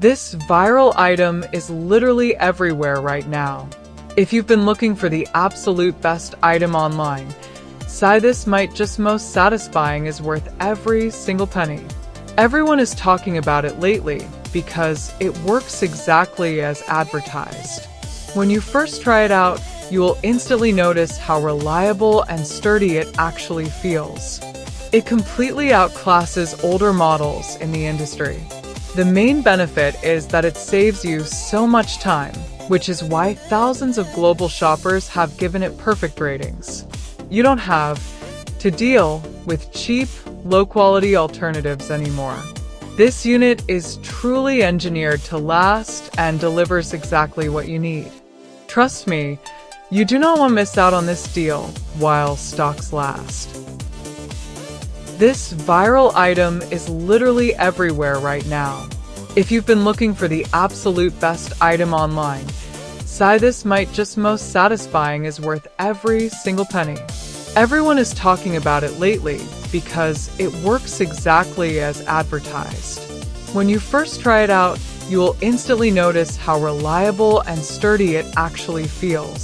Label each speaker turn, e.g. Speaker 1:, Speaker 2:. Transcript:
Speaker 1: This viral item is literally everywhere right now. If you've been looking for the absolute best item online, this might just most satisfying is worth every single penny. Everyone is talking about it lately because it works exactly as advertised. When you first try it out, you will instantly notice how reliable and sturdy it actually feels. It completely outclasses older models in the industry. The main benefit is that it saves you so much time, which is why thousands of global shoppers have given it perfect ratings. You don't have to deal with cheap, low-quality alternatives anymore. This unit is truly engineered to last and delivers exactly what you need. Trust me, you do not want to miss out on this deal while stocks last. This viral item is literally everywhere right now. If you've been looking for the absolute best item online, this might just most satisfying is worth every single penny. Everyone is talking about it lately because it works exactly as advertised. When you first try it out, you will instantly notice how reliable and sturdy it actually feels.